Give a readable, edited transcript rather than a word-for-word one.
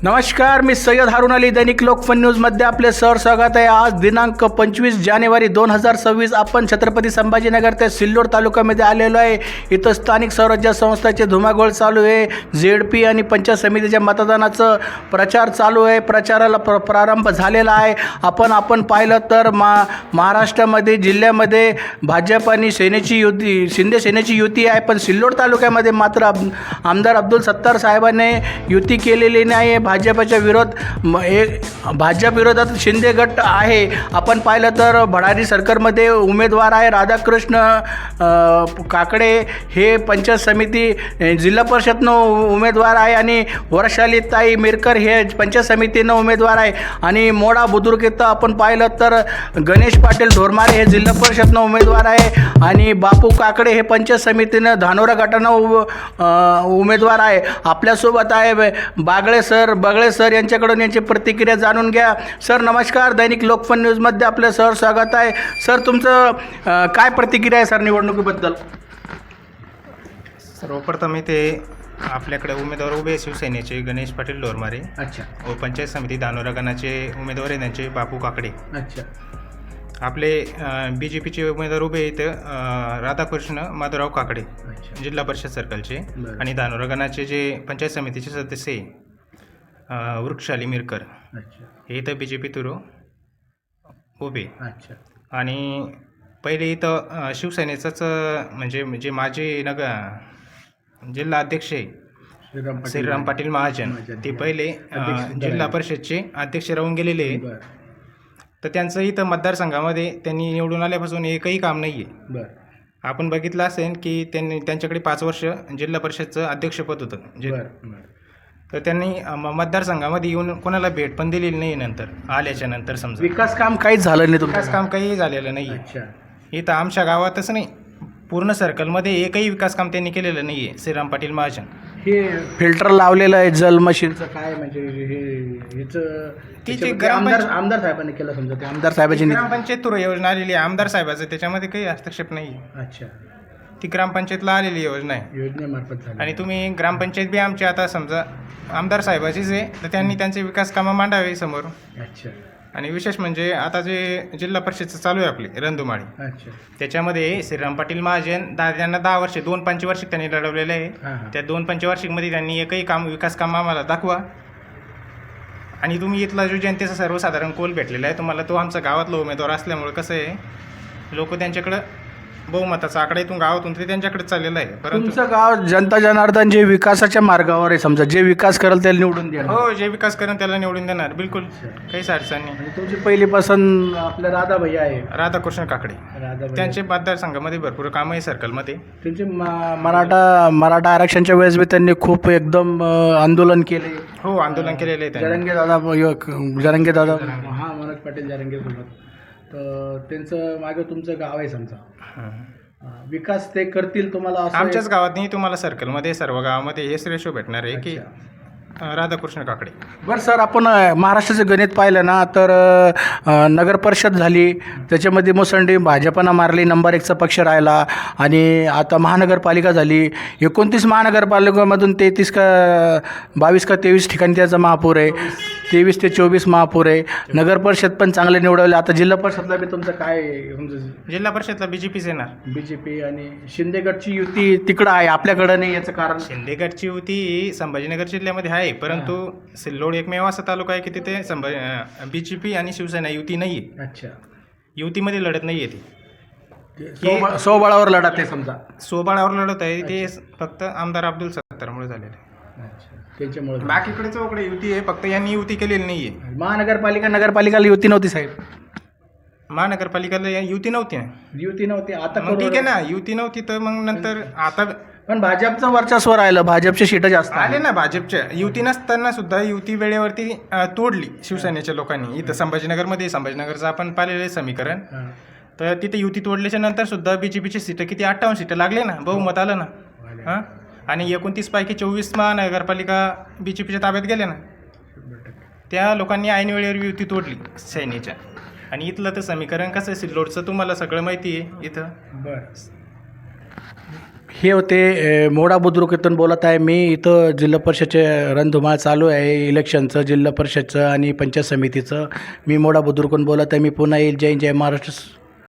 नमस्कार, मी सय्यद हारून अली, दैनिक लोकफन न्यूजमध्ये आपले सर स्वागत आहे। आज दिनांक 25 जानेवारी 2026 आपण छत्रपती संभाजीनगर ते सिल्लोड तालुक्यामध्ये आलेलो आहे। इथं स्थानिक स्वराज्य संस्थांचे धुमाकूळ चालू आहे। ZP आणि पंचायत समितीच्या मतदानाचं प्रचार चालू आहे। प्रचाराला प्रारंभ झालेला आहे। आपण पाहिलं तर महाराष्ट्रामध्ये जिल्ह्यामध्ये भाजप आणि सेनेची युती, शिंदे सेनेची युती आहे, पण सिल्लोड तालुक्यामध्ये मात्र आमदार अब्दुल सत्तार साहेबांनी युती केलेली नाही। भाजपच्या भाजप विरोधात शिंदे गट आहे। आपण पाहिलं तर भडारी सरकारमध्ये उमेदवार आहे राधाकृष्ण काकडे, हे पंचायत समिती जिल्हा परिषदनं उमेदवार आहे, आणि वर्षालीताई मिरकर हे पंचायत समितीनं उमेदवार आहे, आणि मोडा बुद्रुक इथं आपण पाहिलं तर गणेश पाटील ढोरमारे हे जिल्हा परिषदनं उमेदवार आहे, आणि बापू काकडे हे पंचायत समितीनं धानोरा गटानं उमेदवार आहे। आपल्यासोबत आहे बगळे सर यांच्याकडून यांची प्रतिक्रिया जाणून घ्या। सर नमस्कार, दैनिक लोकफन न्यूजमध्ये आपलं सर स्वागत आहे। सर तुमचं काय प्रतिक्रिया आहे सर निवडणुकीबद्दल? सर्वप्रथम इथे आपल्याकडे उमेदवार उभे शिवसेनेचे गणेश पाटील ढोरमारे, अच्छा, व पंचायत समिती धानोरा गणाचे उमेदवार आहे त्यांचे बापू काकडे। अच्छा, आपले BJPचे उमेदवार उभे इथं राधाकृष्ण माधवराव काकडे, जिल्हा परिषद सर्कलचे, आणि धानोरा गणाचे जे पंचायत समितीचे सदस्य आहे वृक्षाली मिरकर, हे इथं BJP तुरो उभे। अच्छा, आणि पहिले इथं शिवसेनेचंच म्हणजे जे माझे जिल्हा अध्यक्ष आहे श्रीराम पाटील महाजन, ते पहिले जिल्हा परिषदचे अध्यक्ष राहून गेलेले, तर त्यांचं इथं मतदारसंघामध्ये त्यांनी निवडून आल्यापासून एकही काम नाही आहे। आपण बघितलं असेल की त्यांच्याकडे 5 वर्ष जिल्हा परिषदचं अध्यक्षपद होतं, तर त्यांनी मतदारसंघामध्ये येऊन कोणाला भेट पण दिलेली नाही। नंतर आल्याच्या नंतर समजा विकास काम काहीच झालं नाही, विकास काम काही झालेलं नाही। इथं आमच्या गावातच नाही, पूर्ण सर्कलमध्ये एकही विकास काम त्यांनी केलेलं नाही आहे श्रीराम पाटील महाजन। हे फिल्टर लावलेलं आहे जल मशीनचं, काय म्हणजे आमदार साहेबांनी केलं समजा, ते आमदार साहेबांची ग्रामपंचायत तुरो योजना आलेली आहे आमदार साहेबाचं, त्याच्यामध्ये काही हस्तक्षेप नाही। अच्छा, ती ग्रामपंचायतला आलेली योजना आहे, योजनेमार्फत झाली। आणि तुम्ही ग्रामपंचायत बी आमची आता समजा आमदार साहेबाचीच आहे, तर त्यांनी त्यांचे विकास कामं मांडावे समोर। अच्छा, आणि विशेष म्हणजे आता जे जिल्हा परिषदचं चालू आहे आपले रंधुमाळी, अच्छा, त्याच्यामध्ये श्रीराम पाटील महाजन त्यांना 10 वर्ष 2 पंचवार्षिक त्यांनी लढवलेलं आहे। त्या 2 पंचवार्षिकमध्ये त्यांनी एकही विकास काम आम्हाला दाखवा, आणि तुम्ही इथला जो जनतेचा सर्वसाधारण कोल भेटलेला आहे तुम्हाला, तो आमचा गावातला उमेदवार असल्यामुळे कसं आहे, लोक त्यांच्याकडं बहुमताचा आकडा इथून गावातून ते त्यांच्याकडे चाललेलं आहे। परंतु तुमचं गाव जनता जनार्दन जे विकासाच्या मार्गावर आहे, समजा जे विकास करेल त्याला निवडून द्या। हो, जे विकास करेल त्याला निवडून देणार, बिलकुल काहीच अडचण नाही। तुमची पहिली पसंत आपल्या राधाभाई आहे, राधाकृष्ण काकडे, त्यांचे मतदारसंघामध्ये भरपूर कामं आहे सर्कलमध्ये। त्यांचे मराठा आरक्षणच्या वेळेस बी त्यांनी खूप एकदम आंदोलन केले। हो, आंदोलन केलेलं आहे जरंगे दादा हां मनोज पाटील जरंगे सोबत, तर त्यांचं मागे तुमचं गाव आहे समजा, विकास ते करतील तुम्हाला आमच्याच गावात नाही, तुम्हाला सर्कलमध्ये सर्व गावामध्ये हेच रेशो भेटणार आहे की राधाकृष्ण काकडे। बरं सर, आपण महाराष्ट्राचं गणित पाहिलं ना, तर नगर परिषद झाली, त्याच्यामध्ये मुसंडी भाजपनं मारली, नंबर 1चा पक्ष राहिला, आणि आता महानगरपालिका झाली। 29 महानगरपालिकामधून 22 का 23 ठिकाणी त्याचा महापौर आहे, 23 ते 24 महापौर आहे। नगर परिषद पण चांगले निवडवले। आता जिल्हा परिषदला बी तुमचं काय? जिल्हा परिषदला BJPच येणार, BJP आणि शिंदे गटची युती तिकडं आहे, आपल्याकडं नाही। याचं कारण शिंदे गटची युती संभाजीनगर जिल्ह्यामध्ये आहे, परंतु सिल्लोड एकमेव असा तालुका आहे की तिथे BJP आणि शिवसेना युती नाही आहे। अच्छा, युतीमध्ये लढत नाही आहे, ती स्वबळावर लढत आहे, समजा स्वबळावर लढत आहे, ते फक्त आमदार अब्दुल सत्तारमुळे झालेलं आहे। त्याच्यामुळे बाकीकडे चौकडे युती आहे, फक्त यांनी युती केलेली नाही आहे। नगरपालिकाला युती नव्हती साहेब, महानगरपालिकेला युती नव्हती, आता ठीक आहे ना, युती नव्हती तर मग नंतर आता पण भाजपचं वर्चस्व राहिलं, भाजपचे सीटं जास्त आले ना भाजपच्या। युती नसताना सुद्धा युती वेळेवरती तोडली शिवसेनेच्या लोकांनी। इथं संभाजीनगरचं आपण पाहिलेलं समीकरण, तर तिथे युती तोडल्याच्या नंतर सुद्धा BJPची सीटं किती 58 सीटं लागले ना, बहुमत आलं ना। हां, आणि 29 पैकी 24 महानगरपालिका BJPच्या ताब्यात गेले ना। त्या लोकांनी ऐन वेळेवर युती तोडली सेनेच्या, आणि इथलं तर समीकरण कसं आहे सिल्लोडचं तुम्हाला सगळं माहिती आहे इथं। हे होते मोडा बुद्रुक इथून बोलत आहे मी. इथं जिल्हा परिषदचे रणधुमाळ चालू आहे इलेक्शनचं, जिल्हा परिषदचं आणि पंचायत समितीचं. मी मोडा बुद्रुकून बोलत आहे. मी पुन्हा येईल. जय जय महाराष्ट्र.